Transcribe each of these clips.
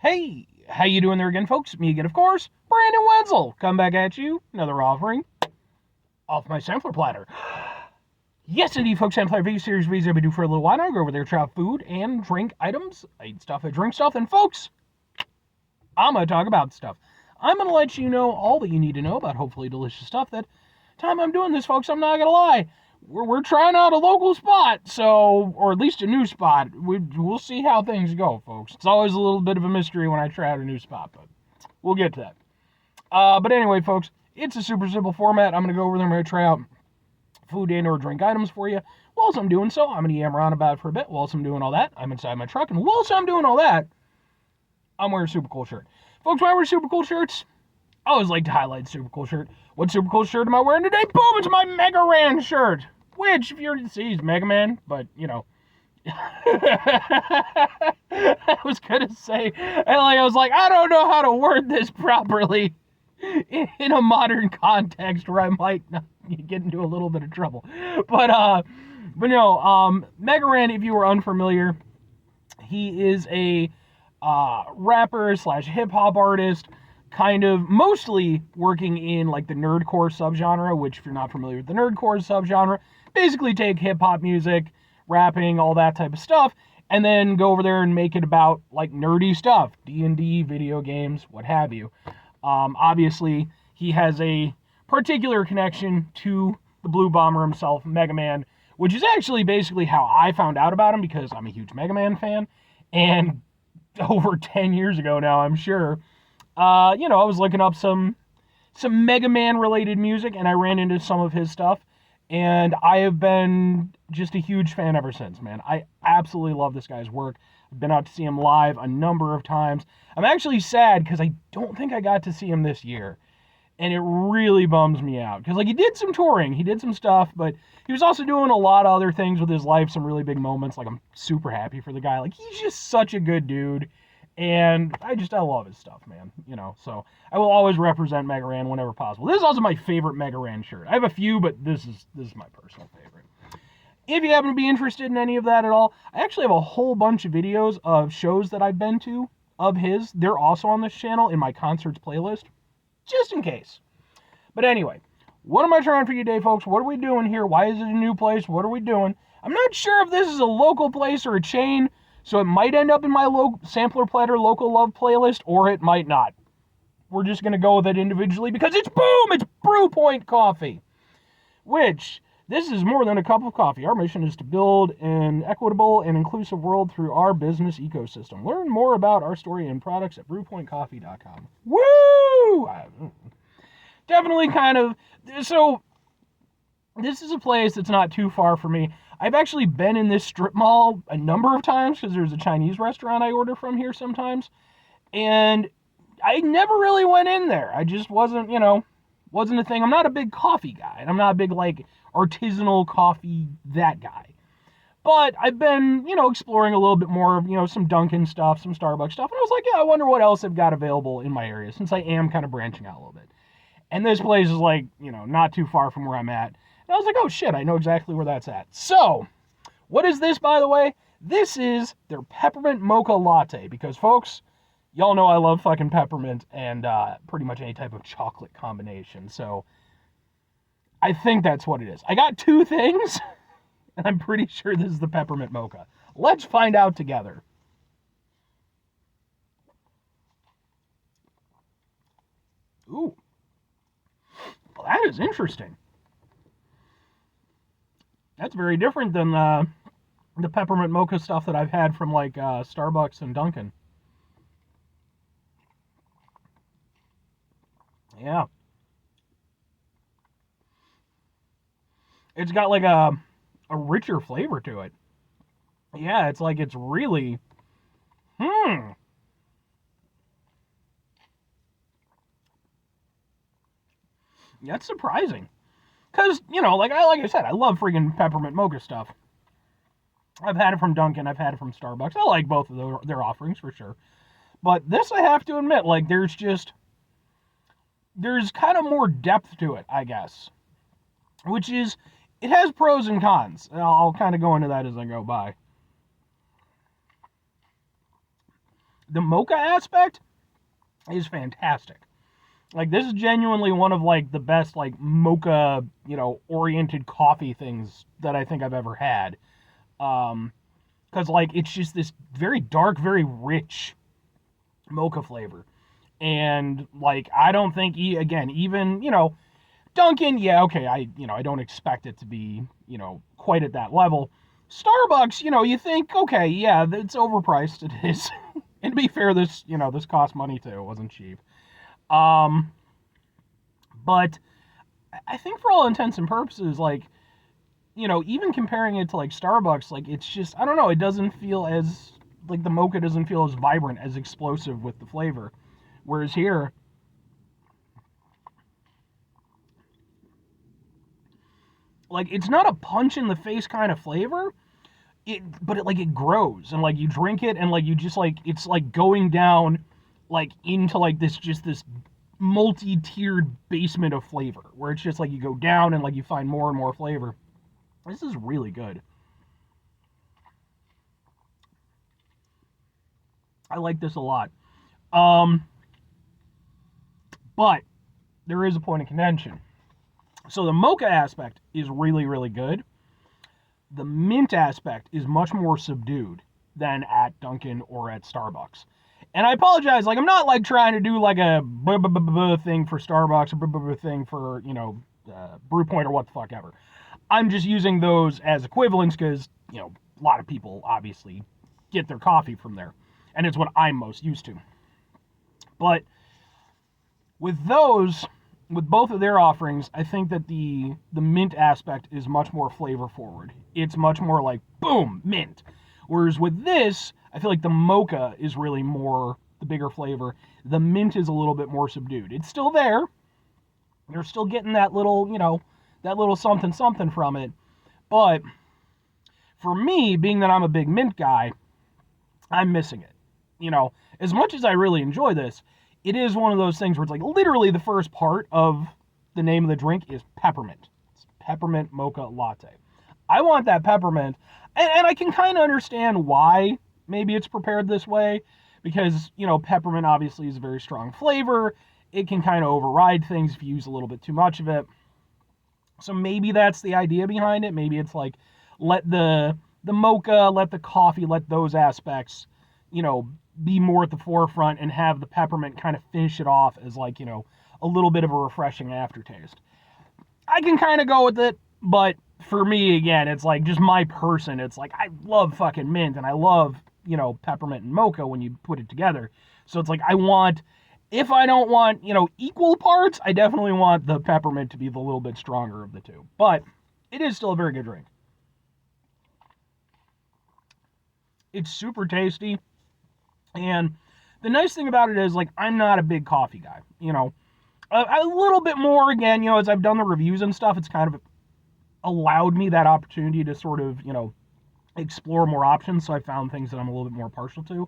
Hey, how you doing there again, folks? Me again, of course, Brandon Wenzel. Come back at you, another offering off my sampler platter. Yes, indeed, folks, sampler video series videos I've been doing for a little while now. I go over there, try out food and drink items. I eat stuff, I drink stuff, and folks, I'm gonna talk about stuff. I'm gonna let you know all that you need to know about hopefully delicious stuff. That time I'm doing this, folks, I'm not gonna lie. We're trying out a local spot, so, or at least a new spot. We'll see how things go, folks. It's always a little bit of a mystery when I try out a new spot, but we'll get to that. But anyway, folks, it's a super simple format. I'm going to go over there and I'm going to try out food and or drink items for you. Whilst I'm doing so, I'm going to yammer on about it for a bit. Whilst I'm doing all that, I'm inside my truck. And whilst I'm doing all that, I'm wearing a super cool shirt. Folks, why I wear super cool shirts? I always like to highlight super cool shirt. What super cool shirt am I wearing today? Boom, it's my Mega Ran shirt. Which, if you're to see, is Mega Man, but, you know. I was going to say, I was like, I don't know how to word this properly in a modern context where I might get into a little bit of trouble. But no, Mega Ran, if you were unfamiliar, he is a rapper slash hip hop artist, kind of mostly working in like the nerdcore subgenre, which if you're not familiar with the nerdcore subgenre, basically take hip hop music, rapping, all that type of stuff, and then go over there and make it about like nerdy stuff, D&D, video games, what have you. Obviously, he has a particular connection to the Blue Bomber himself, Mega Man, which is actually basically how I found out about him because I'm a huge Mega Man fan, and over 10 years ago now, I'm sure, I was looking up some Mega Man related music, and I ran into some of his stuff, and I have been just a huge fan ever since, man. I absolutely love this guy's work. I've been out to see him live a number of times. I'm actually sad because I don't think I got to see him this year, and it really bums me out because, like, he did some touring, he did some stuff, but he was also doing a lot of other things with his life, some really big moments. Like, I'm super happy for the guy. Like, he's just such a good dude. And I love his stuff, man. So I will always represent Mega Ran whenever possible. This is also my favorite Mega Ran shirt. I have a few, but this is my personal favorite. If you happen to be interested in any of that at all, I actually have a whole bunch of videos of shows that I've been to of his. They're also on this channel in my concerts playlist, just in case. But anyway, what am I trying for you today, folks? What are we doing here? Why is it a new place? What are we doing? I'm not sure if this is a local place or a chain, so it might end up in my sampler platter local love playlist, or it might not. We're just going to go with it individually because it's Brewpoint coffee. Which, this is more than a cup of coffee. Our mission is to build an equitable and inclusive world through our business ecosystem. Learn more about our story and products at brewpointcoffee.com. Woo! Definitely kind of, so this is a place that's not too far from me. I've actually been in this strip mall a number of times because there's a Chinese restaurant I order from here sometimes. And I never really went in there. I just wasn't a thing. I'm not a big coffee guy. And I'm not a big, like, artisanal coffee, that guy. But I've been, exploring a little bit more of, some Dunkin' stuff, some Starbucks stuff. And I was like, yeah, I wonder what else I've got available in my area since I am kind of branching out a little bit. And this place is like, not too far from where I'm at. And I was like, oh shit, I know exactly where that's at. So, what is this, by the way? This is their Peppermint Mocha Latte. Because, folks, y'all know I love fucking peppermint and pretty much any type of chocolate combination. So, I think that's what it is. I got two things, and I'm pretty sure this is the Peppermint Mocha. Let's find out together. Ooh. Well, that is interesting. That's very different than the peppermint mocha stuff that I've had from like Starbucks and Dunkin'. Yeah. It's got like a richer flavor to it. Yeah, it's like it's really That's surprising. Cause, like I said, I love freaking peppermint mocha stuff. I've had it from Dunkin', I've had it from Starbucks. I like both of their offerings for sure. But this, I have to admit, like, there's kind of more depth to it, I guess. Which is, it has pros and cons. And I'll kind of go into that as I go by. the mocha aspect is fantastic. Like, this is genuinely one of, like, the best, like, mocha, oriented coffee things that I think I've ever had. Because, like, it's just this very dark, very rich mocha flavor. And, like, I don't think, again, even, Dunkin', yeah, okay, I don't expect it to be, quite at that level. Starbucks, you think, okay, yeah, it's overpriced, it is. And to be fair, this cost money too, it wasn't cheap. But I think for all intents and purposes, like, even comparing it to, like, Starbucks, like, it's just, I don't know, it doesn't feel as, like, the mocha doesn't feel as vibrant, as explosive with the flavor. Whereas here, like, it's not a punch in the face kind of flavor, but it grows, and, like, you drink it, and, like, you just, like, it's like going down, like, into, like, this multi-tiered basement of flavor, where it's just like you go down and, like, you find more and more flavor. This is really good. I like this a lot. But there is a point of contention. So the mocha aspect is really, really good. The mint aspect is much more subdued than at Dunkin' or at Starbucks. And I apologize, like, I'm not, like, trying to do, like, a thing for Starbucks, a thing for, Brewpoint or what the fuck ever. I'm just using those as equivalents because, a lot of people obviously get their coffee from there. And it's what I'm most used to. But with both of their offerings, I think that the mint aspect is much more flavor forward. It's much more like, boom, mint. Whereas with this, I feel like the mocha is really more the bigger flavor. The mint is a little bit more subdued. It's still there. You're still getting that little, that little something something from it. But for me, being that I'm a big mint guy, I'm missing it. As much as I really enjoy this, it is one of those things where it's like literally the first part of the name of the drink is peppermint. It's peppermint mocha latte. I want that peppermint, and I can kind of understand why maybe it's prepared this way, because, peppermint obviously is a very strong flavor. It can kind of override things if you use a little bit too much of it. So maybe that's the idea behind it. Maybe it's like, let the mocha, let the coffee, let those aspects, be more at the forefront, and have the peppermint kind of finish it off as, like, a little bit of a refreshing aftertaste. I can kind of go with it, but for me, again, it's like just my person. It's like, I love fucking mint, and I love, peppermint and mocha when you put it together. So it's like, if I don't want, equal parts, I definitely want the peppermint to be the little bit stronger of the two. But it is still a very good drink. It's super tasty. And the nice thing about it is, like, I'm not a big coffee guy. A little bit more, again, as I've done the reviews and stuff, it's kind of allowed me that opportunity to sort of, explore more options. So I found things that I'm a little bit more partial to.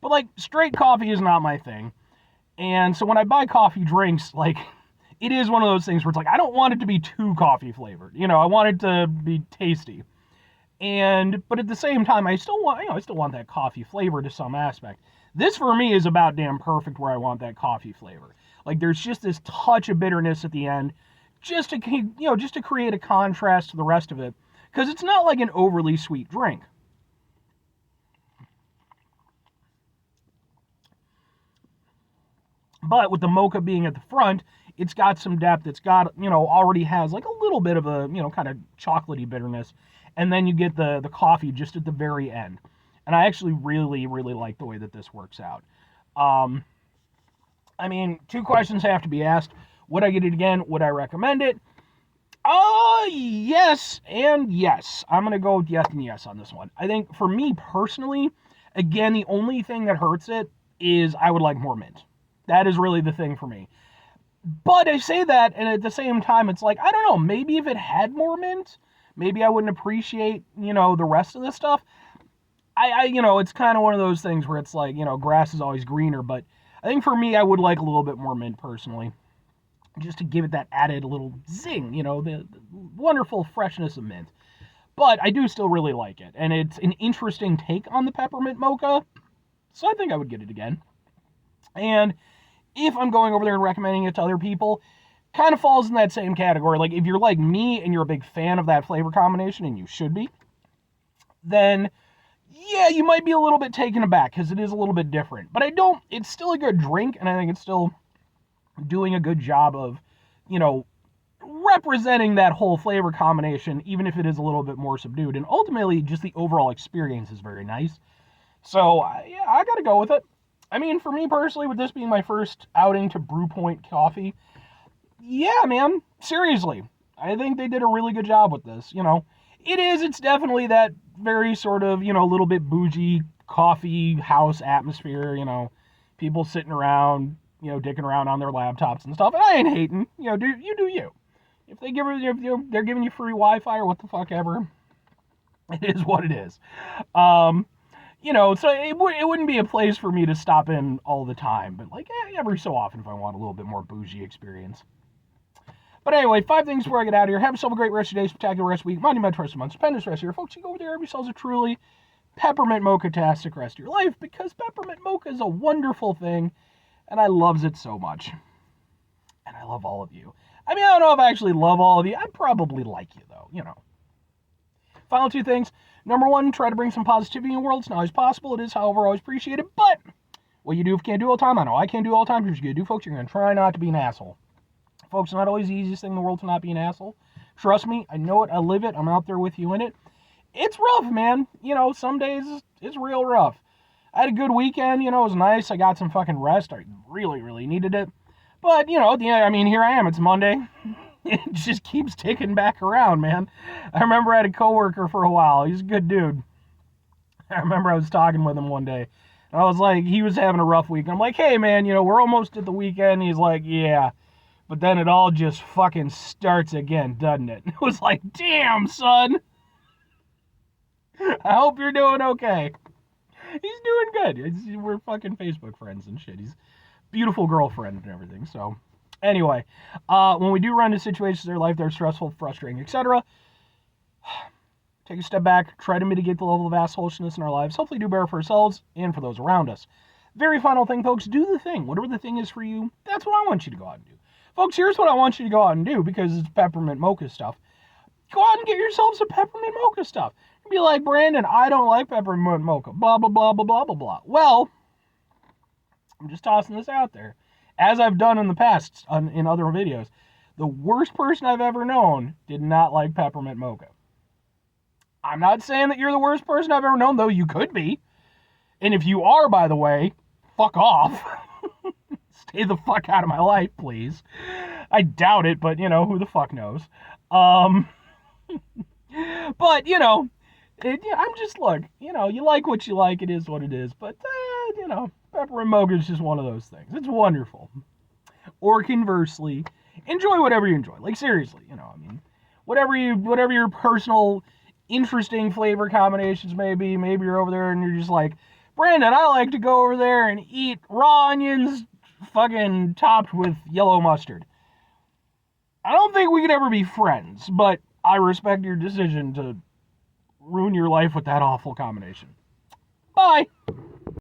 But, like, straight coffee is not my thing. And so when I buy coffee drinks, like, it is one of those things where it's like, I don't want it to be too coffee flavored. I want it to be tasty. But at the same time, I still want that coffee flavor to some aspect. This for me is about damn perfect where I want that coffee flavor. Like, there's just this touch of bitterness at the end, just to create a contrast to the rest of it, because it's not like an overly sweet drink. But with the mocha being at the front, it's got some depth. It's got, already has like a little bit of a, kind of chocolatey bitterness. And then you get the coffee just at the very end. And I actually really, really like the way that this works out. Two questions have to be asked. Would I get it again? Would I recommend it? Yes and yes. I'm going to go with yes and yes on this one. I think for me personally, again, the only thing that hurts it is I would like more mint. That is really the thing for me. But I say that, and at the same time, it's like, I don't know, maybe if it had more mint, maybe I wouldn't appreciate, the rest of this stuff. It's kind of one of those things where it's like, grass is always greener, but I think for me, I would like a little bit more mint personally, just to give it that added little zing, the wonderful freshness of mint. But I do still really like it, and it's an interesting take on the peppermint mocha, So I think I would get it again. And if I'm going over there and recommending it to other people, kind of falls in that same category. Like, if you're like me and you're a big fan of that flavor combination, and you should be, then yeah, you might be a little bit taken aback because it is a little bit different. But it's still a good drink, and I think it's still doing a good job of, representing that whole flavor combination, even if it is a little bit more subdued. And ultimately, just the overall experience is very nice. So, yeah, I gotta go with it. I mean, for me personally, with this being my first outing to Brewpoint coffee, yeah, man, seriously, I think they did a really good job with this. It's definitely that very sort of, a little bit bougie coffee house atmosphere, people sitting around, dicking around on their laptops and stuff. And I ain't hating, do you. If they're giving you free Wi-Fi or what the fuck ever, it is what it is. So it wouldn't be a place for me to stop in all the time, but like every so often if I want a little bit more bougie experience. But anyway, 5 things before I get out of here. Have yourself a great rest of your day, spectacular rest of the week, monumental rest of the month, stupendous rest of your folks. You go over there, have yourselves a truly Peppermint Mocha-tastic rest of your life, because Peppermint Mocha is a wonderful thing, and I loves it so much. And I love all of you. I mean, I don't know if I actually love all of you. I probably like you, though, Final 2 things. Number 1, try to bring some positivity in the world. It's not always possible. It is, however, always appreciated. But what you do if you can't do all the time, I know I can't do all the time. Here's what you're going to do, folks. You're going to try not to be an asshole. Folks, it's not always the easiest thing in the world to not be an asshole. Trust me, I know it, I live it, I'm out there with you in it. It's rough, man. Some days it's real rough. I had a good weekend, it was nice. I got some fucking rest. I really, really needed it. But, here I am. It's Monday. It just keeps ticking back around, man. I remember I had a coworker for a while. He's a good dude. I remember I was talking with him one day. And I was like, he was having a rough week. I'm like, hey, man, we're almost at the weekend. He's like, yeah. But then it all just fucking starts again, doesn't it? It was like, damn, son. I hope you're doing okay. He's doing good. We're fucking Facebook friends and shit. He's a beautiful girlfriend and everything. So, anyway, when we do run into situations in our life that are stressful, frustrating, etc., take a step back, try to mitigate the level of assholishness in our lives, hopefully do better for ourselves and for those around us. Very final thing, folks, do the thing. Whatever the thing is for you, that's what I want you to go out and do. Folks, here's what I want you to go out and do, because it's Peppermint Mocha stuff. Go out and get yourself some Peppermint Mocha stuff. Be like, Brandon, I don't like Peppermint Mocha. Blah, blah, blah, blah, blah, blah, blah. Well, I'm just tossing this out there. As I've done in the past in other videos, the worst person I've ever known did not like Peppermint Mocha. I'm not saying that you're the worst person I've ever known, though you could be. And if you are, by the way, fuck off. Stay the fuck out of my life, please. I doubt it, but, who the fuck knows. But, I'm just, look, you like what you like, it is what it is. But, Peppermint Mocha is just one of those things. It's wonderful. Or conversely, enjoy whatever you enjoy. Like, seriously, whatever your personal interesting flavor combinations may be. Maybe you're over there and you're just like, Brandon, I like to go over there and eat raw onions fucking topped with yellow mustard. I don't think we could ever be friends, but I respect your decision to ruin your life with that awful combination. Bye!